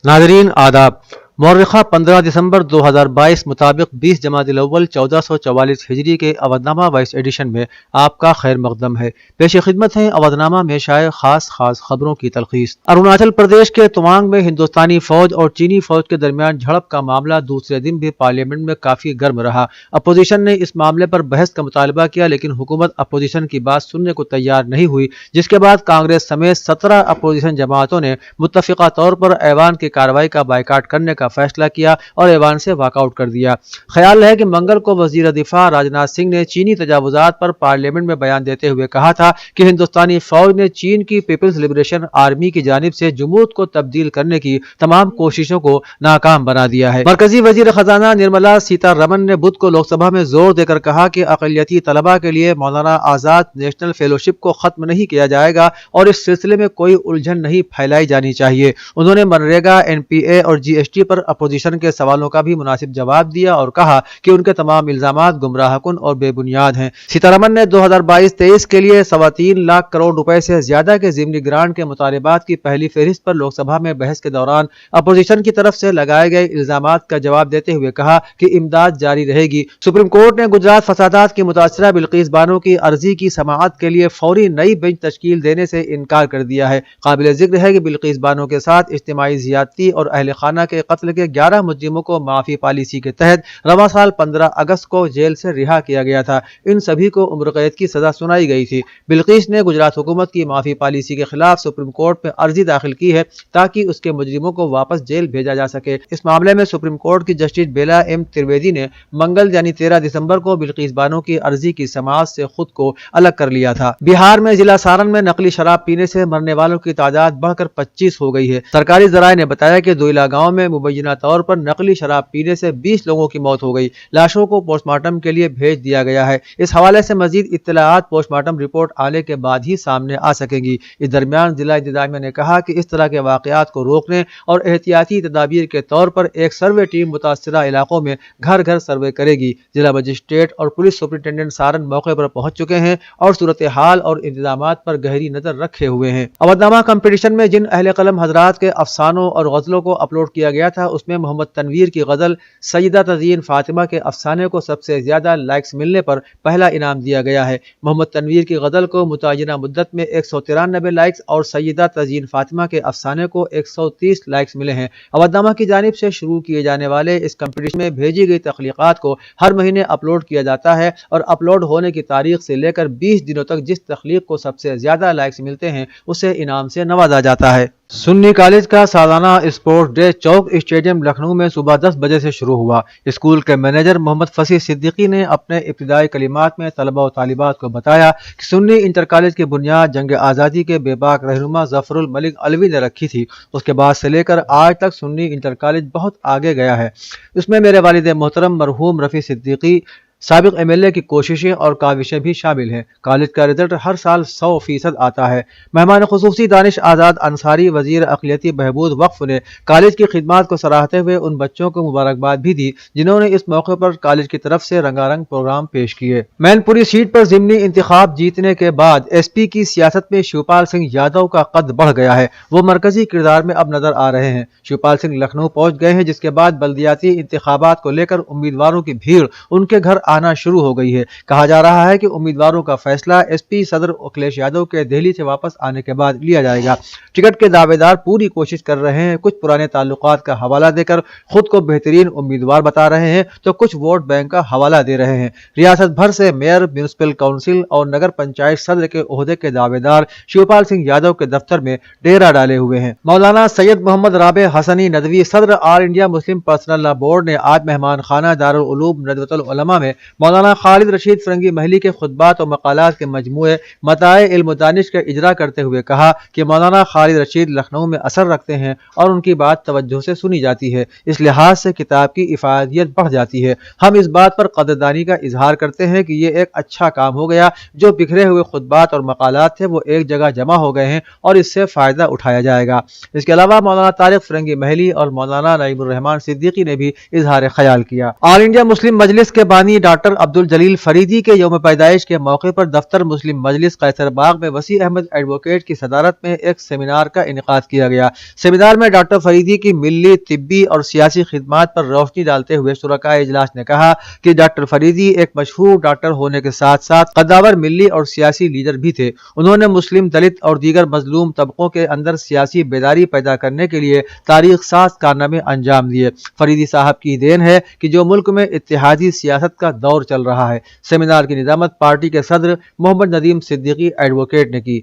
नाजरीन आदाब। मौर्रिखा 15 दिसंबर 2022 मुताबिक 20 जमादिल अव्वल 1444 हिजरी के अवधनामा वाइस एडिशन में आपका खैर मकदम है। पेश खिदमत है अवधनामा में शाये खास खबरों की तलखीस। अरुणाचल प्रदेश के तवांग में हिंदुस्तानी फौज और चीनी फौज के दरमियान झड़प का मामला दूसरे दिन भी पार्लियामेंट में काफी गर्म रहा। अपोजिशन ने इस मामले पर बहस का मुतालबा किया, लेकिन हुकूमत अपोजिशन की बात सुनने को तैयार नहीं हुई, जिसके बाद कांग्रेस समेत 17 अपोजिशन जमातों ने मुत्तफिका तौर पर ऐवान की कार्रवाई का बाइकाट करने का फैसला किया और ऐवान से वॉकआउट कर दिया। ख्याल है कि मंगल को वजीर दिफा राजनाथ सिंह ने चीनी तजावुजात पर पार्लियामेंट में बयान देते हुए कहा था कि हिंदुस्तानी फौज ने चीन की पीपल्स लिबरेशन आर्मी की जानिब से जुमूत को तब्दील करने की तमाम कोशिशों को नाकाम बना दिया है। मरकजी वजीर खजाना निर्मला सीतारमन ने बुध को लोकसभा में जोर देकर कहा कि अक़लियती तलबा के लिए मौलाना आजाद नेशनल फेलोशिप को खत्म नहीं किया जाएगा और इस सिलसिले में कोई उलझन नहीं फैलाई जानी चाहिए। उन्होंने मनरेगा, NPA और GST पर अपोजिशन के सवालों का भी मुनासिब जवाब दिया और कहा कि उनके तमाम इल्जामात गुमराहकुन और बेबुनियाद हैं। सीतारमन ने 2022-23 के लिए 3.25 लाख करोड़ रुपए से ज्यादा के ज़िमनी ग्रांट के मुतालबात की पहली फहरिस्त पर लोकसभा में बहस के दौरान अपोजिशन की तरफ से लगाए गए इल्जामात का जवाब देते हुए कहा कि इमदाद जारी रहेगी। सुप्रीम कोर्ट ने गुजरात फसादात की मुतासरा बिल्किस बानो की अर्जी की समाअत के लिए फौरी नई बेंच तश्कील देने से इनकार कर दिया है। काबिल जिक्र है कि बिल्किस बानो के साथ इज्तिमाई ज़ियादती और अहल खाना के कत्ल के 11 मुजरिमों को माफी पॉलिसी के तहत रवां साल 15 अगस्त को जेल से रिहा किया गया था। इन सभी को उम्र कैद की सजा सुनाई गई थी। बिल्किस ने गुजरात हुकूमत की माफी पॉलिसी के खिलाफ सुप्रीम कोर्ट में अर्जी दाखिल की है ताकि उसके मुजरिमों को वापस जेल भेजा जा सके। इस मामले में सुप्रीम कोर्ट की जस्टिस बेला M त्रिवेदी ने मंगल यानी 13 दिसंबर को बिल्किस बानो की अर्जी की समाअत से खुद को अलग कर लिया था। बिहार में जिला सारण में नकली शराब पीने से मरने वालों की तादाद बढ़कर 25 हो गई है। सरकारी जराये ने बताया कि दुइला गांव में मुबैना तौर पर नकली शराब पीने से 20 लोगों की मौत हो गई। लाशों को पोस्टमार्टम के लिए भेज दिया गया है। इस हवाले से मजीद इत्तलाआत पोस्टमार्टम रिपोर्ट आने के बाद ही सामने आ सकेंगी। इस दरमियान जिला इंतजामिया ने कहा कि इस तरह के वाकयात को रोकने और एहतियाती तदाबीर के तौर पर एक सर्वे टीम मुतासरा इलाकों में घर घर सर्वे करेगी। जिला मजिस्ट्रेट और पुलिस सुपरिटेंडेंट सारण मौके पर पहुंच चुके हैं और सूरत हाल और इंतजामात पर गहरी नजर रखे हुए हैं। अवधनामा कंपटीशन में जिन अहले कलम हजरात के अफसानों और गजलों को अपलोड किया गया था उसमें मोहम्मद तनवीर की गजल सैयदा तज़ीन फातिमा के अफसाने को सबसे ज्यादा लाइक्स मिलने पर पहला इनाम दिया गया है। मोहम्मद तनवीर की गजल को मुतय्यना मुद्दत में 193 लाइक्स और सैयदा तज़ीन फातिमा के अफसाने को 130 लाइक्स मिले हैं। अवधनामा की जानिब से शुरू किए जाने वाले इस कंपटीशन में भेजी गई तख्लीकात को हर महीने अपलोड किया जाता है और अपलोड होने की तारीख से लेकर 20 दिनों तक जिस तख्लीक को सबसे ज्यादा लाइक्स मिलते हैं उसे इनाम से नवाजा जाता है। सुन्नी कॉलेज का सालाना स्पोर्ट्स डे चौक स्टेडियम लखनऊ में सुबह 10 बजे से शुरू हुआ। स्कूल के मैनेजर मोहम्मद फसीह सिद्दीकी ने अपने इब्तिदाई कलिमात में तलबा और तालिबात को बताया कि सुन्नी इंटर कॉलेज की बुनियाद जंग आज़ादी के बेबाक रहनुमा ज़फ़रुल मलिक अलवी ने रखी थी। उसके बाद से लेकर आज तक सुन्नी इंटर कॉलेज बहुत आगे गया है। इसमें मेरे वालिद मोहतरम मरहूम रफ़ी सिद्दीकी, साबिक MLA की कोशिशें और काविशें भी शामिल हैं। कॉलेज का रिजल्ट हर साल 100% आता है। मेहमान खुसूसी दानिश आज़ाद अंसारी वजीर अक़लियती बहबूद वक्फ ने कॉलेज की खिदमात को सराहते हुए उन बच्चों को मुबारकबाद भी दी जिन्होंने इस मौके पर कॉलेज की तरफ से रंगारंग प्रोग्राम पेश किए। मैनपुरी सीट पर ज़िमनी इंतखाब जीतने के बाद SP की सियासत में शिवपाल सिंह यादव का कद बढ़ गया है। वो मरकजी किरदार में अब नजर आ रहे हैं। शिवपाल सिंह लखनऊ पहुंच गए हैं, जिसके बाद बल्दियाती इंतखाबात को लेकर उम्मीदवारों की भीड़ उनके घर आना शुरू हो गई है। कहा जा रहा है कि उम्मीदवारों का फैसला SP सदर अखिलेश यादव के दिल्ली से वापस आने के बाद लिया जाएगा। टिकट के दावेदार पूरी कोशिश कर रहे हैं। कुछ पुराने ताल्लुकात का हवाला देकर खुद को बेहतरीन उम्मीदवार बता रहे हैं तो कुछ वोट बैंक का हवाला दे रहे हैं। रियासत भर से मेयर, म्यूनिसिपल काउंसिल और नगर पंचायत सदर के ओहदे के दावेदार शिवपाल सिंह यादव के दफ्तर में डेरा डाले हुए हैं। मौलाना सैयद मोहम्मद राबे हसनी नदवी सदर all India Muslim personal law board ने आज मेहमान खाना दारुल उलूम नदवतुल उलमा में मौलाना खालिद रशीद फरंगी महली के खुतबात और मकालात के मजमूए मताए इल्म दानिश का इजरा करते हुए कहा कि मौलाना खालिद रशीद लखनऊ में असर रखते हैं और उनकी बात तवज्जो से सुनी जाती है। इस लिहाज से किताब की इफादियत बढ़ जाती है। हम इस बात पर कदरदानी का इजहार करते हैं कि ये एक अच्छा काम हो गया। जो बिखरे हुए खुतबात और मकालात थे वो एक जगह जमा हो गए हैं और इससे फायदा उठाया जाएगा। इसके अलावा मौलाना तारिक फरंगी महली और मौलाना नईमुर रहमान सिद्दीकी ने भी इजहार ख्याल किया। ऑल इंडिया मुस्लिम मजलिस के बानी ڈاکٹر عبدالجلیل فریدی کے یوم پیدائش کے موقع پر دفتر مسلم مجلس قیصر باغ میں وسیع احمد ایڈوکیٹ کی صدارت میں ایک سیمینار کا انعقاد کیا گیا۔ سیمینار میں ڈاکٹر فریدی کی ملی، طبی اور سیاسی خدمات پر روشنی ڈالتے ہوئے شرکائے اجلاس نے کہا کہ ڈاکٹر فریدی ایک مشہور ڈاکٹر ہونے کے ساتھ ساتھ قداور ملی اور سیاسی لیڈر بھی تھے۔ انہوں نے مسلم، دلت اور دیگر مظلوم طبقوں کے اندر سیاسی بیداری پیدا کرنے کے لیے تاریخ ساز کارنامے انجام دیے۔ فریدی صاحب کی دین ہے کہ جو ملک میں اتحادی سیاست کا دور چل رہا ہے۔ سیمینار کی نظامت پارٹی کے صدر محمد ندیم صدیقی ایڈوکیٹ نے کی۔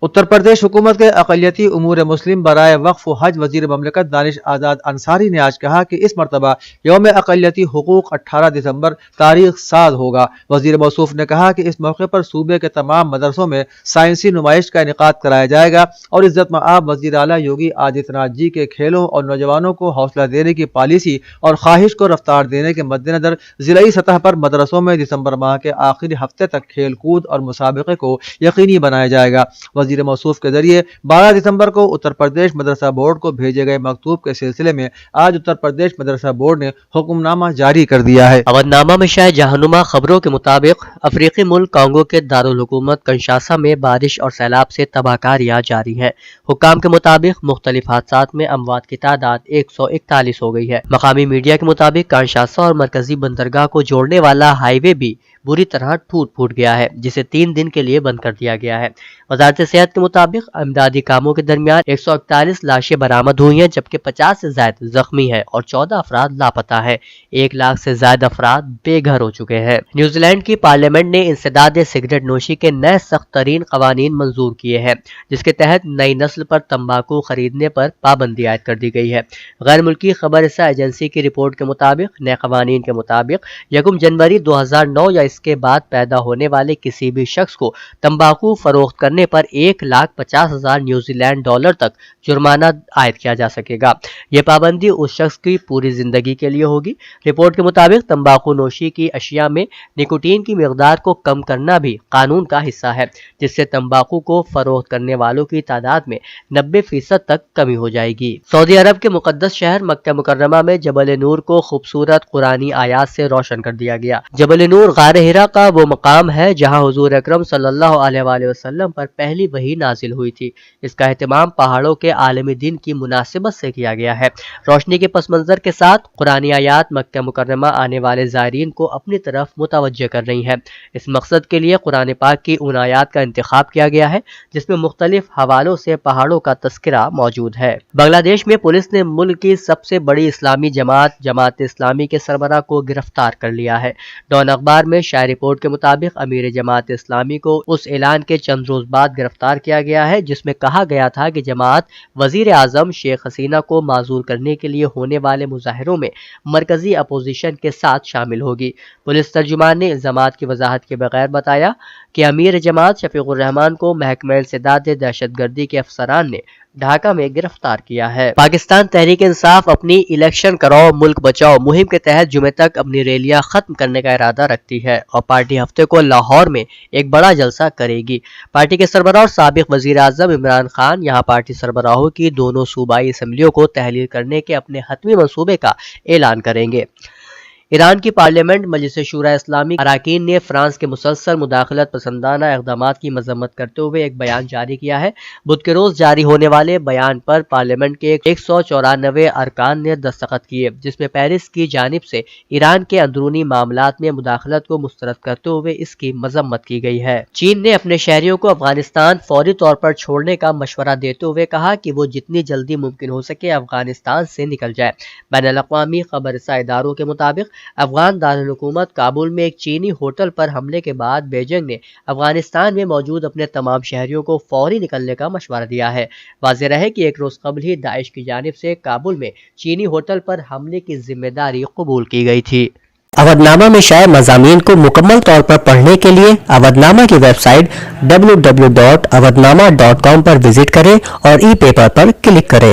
اتر پردیش حکومت کے اقلیتی امور مسلم برائے وقف و حج وزیر مملکت دانش آزاد انصاری نے آج کہا کہ اس مرتبہ یوم اقلیتی حقوق 18 دسمبر تاریخ ساز ہوگا۔ وزیر موصوف نے کہا کہ اس موقع پر صوبے کے تمام مدرسوں میں سائنسی نمائش کا انعقاد کرایا جائے گا اور عزت مآب وزیر اعلیٰ یوگی آدتیہ ناتھ جی کے کھیلوں اور نوجوانوں کو حوصلہ دینے کی پالیسی اور خواہش کو رفتار دینے کے مد نظر ضلعی سطح پر مدرسوں میں دسمبر ماہ کے آخری ہفتے تک کھیل کود اور مسابقے کو یقینی بنایا جائے گا۔ وزیر موصوف کے ذریعے 12 دسمبر کو اتر پردیش مدرسہ بورڈ کو بھیجے گئے مکتوب کے سلسلے میں آج اتر پردیش مدرسہ بورڈ نے حکم نامہ جاری کر دیا ہے۔ اودنامہ میں شائع جہنما خبروں کے مطابق افریقی ملک کانگو کے دارالحکومت کنشاسا میں بارش اور سیلاب سے تباہ کاریاں جاری ہیں۔ حکام کے مطابق مختلف حادثات میں اموات کی تعداد 141 ہو گئی ہے۔ مقامی میڈیا کے مطابق کنشاسا اور مرکزی بندرگاہ کو جوڑنے والا ہائی وے بھی بری طرح ٹوٹ گیا ہے، جسے 3 دن کے لیے بند کر دیا گیا ہے۔ وزارت صحت کے مطابق امدادی کاموں کے درمیان 141 لاشیں برآمد ہوئی ہیں، جبکہ 50 سے زائد زخمی ہیں اور 14 افراد لاپتہ ہیں۔ 1 لاکھ سے زائد افراد بے گھر ہو چکے ہیں۔ نیوزی لینڈ کی پارلیمنٹ نے انسداد سگریٹ نوشی کے نئے سخت ترین قوانین منظور کیے ہیں، جس کے تحت نئی نسل پر تمباکو خریدنے پر پابندی عائد کر دی گئی ہے۔ غیر ملکی خبر رساں ایجنسی کی رپورٹ کے مطابق نئے قوانین کے مطابق 1 جنوری 2009 یا اس کے بعد پیدا ہونے والے کسی بھی شخص کو تمباکو فروخت کرنے پر 1,50,000 نیوزی لینڈ ڈالر تک جرمانہ عائد کیا جا سکے گا۔ یہ پابندی اس شخص کی پوری زندگی کے لیے ہوگی۔ رپورٹ کے مطابق تمباکو نوشی کی اشیاء میں نکوٹین کی مقدار کو کم کرنا بھی قانون کا حصہ ہے، جس سے تمباکو کو فروخت کرنے والوں کی تعداد میں 90% تک کمی ہو جائے گی۔ سعودی عرب کے مقدس شہر مکہ مکرمہ میں جبل نور کو خوبصورت قرآنی آیات سے روشن کر دیا گیا۔ جبل نور غار ہرا کا وہ مقام ہے جہاں حضور اکرم صلی اللہ علیہ وآلہ وسلم پر پہلی وحی نازل ہوئی تھی۔ اس کا اہتمام پہاڑوں کے عالمی دن کی مناسبت سے کیا گیا ہے۔ روشنی کے پس منظر کے ساتھ قرآنی آیات مکہ مکرمہ آنے والے زائرین کو اپنی طرف متوجہ کر رہی ہیں۔ اس مقصد کے لیے قرآن پاک کی ان آیات کا انتخاب کیا گیا ہے جس میں مختلف حوالوں سے پہاڑوں کا تذکرہ موجود ہے۔ بنگلہ دیش میں پولیس نے ملک کی سب سے بڑی اسلامی جماعت اسلامی کے سربراہ کو گرفتار کر لیا ہے۔ ڈان اخبار میں شائع رپورٹ کے مطابق امیر جماعت اسلامی کو اس اعلان کے چند روز بعد گرفتار کیا گیا ہے جس میں کہا گیا تھا کہ جماعت وزیر اعظم شیخ حسینہ کو معزول کرنے کے لیے ہونے والے مظاہروں میں مرکزی اپوزیشن کے ساتھ شامل ہوگی۔ پولیس ترجمان نے الزامات کی وضاحت کے بغیر بتایا کہ امیر جماعت شفیق الرحمان کو محکمہ انسداد دہشت گردی کے افسران نے ڈھاکہ میں گرفتار کیا ہے۔ پاکستان تحریک انصاف اپنی الیکشن کراؤ ملک بچاؤ مہم کے تحت جمعے تک اپنی ریلیاں ختم کرنے کا ارادہ رکھتی ہے اور پارٹی ہفتے کو لاہور میں ایک بڑا جلسہ کرے گی۔ پارٹی کے سربراہ اور سابق وزیر اعظم عمران خان یہاں پارٹی سربراہوں کی دونوں صوبائی اسمبلیوں کو تحلیل کرنے کے اپنے حتمی منصوبے کا اعلان کریں گے۔ ایران کی پارلیمنٹ مجلس شورائے اسلامی اراکین نے فرانس کے مسلسل مداخلت پسندانہ اقدامات کی مذمت کرتے ہوئے ایک بیان جاری کیا ہے۔ بدھ کے روز جاری ہونے والے بیان پر پارلیمنٹ کے 194 ارکان نے دستخط کیے، جس میں پیرس کی جانب سے ایران کے اندرونی معاملات میں مداخلت کو مسترد کرتے ہوئے اس کی مذمت کی گئی ہے۔ چین نے اپنے شہریوں کو افغانستان فوری طور پر چھوڑنے کا مشورہ دیتے ہوئے کہا کہ وہ جتنی جلدی ممکن ہو سکے افغانستان سے نکل جائے۔ بین الاقوامی خبر رساں اداروں کے مطابق افغان دارالحکومت کابل میں ایک چینی ہوٹل پر حملے کے بعد بیجنگ نے افغانستان میں موجود اپنے تمام شہریوں کو فوری نکلنے کا مشورہ دیا ہے۔ واضح رہے کہ ایک روز قبل ہی داعش کی جانب سے کابل میں چینی ہوٹل پر حملے کی ذمہ داری قبول کی گئی تھی۔ اودنامہ میں شائع مضامین کو مکمل طور پر پڑھنے کے لیے اودنامہ کی ویب سائٹ www.awadnama.com پر وزٹ کریں اور ای پیپر پر کلک کریں۔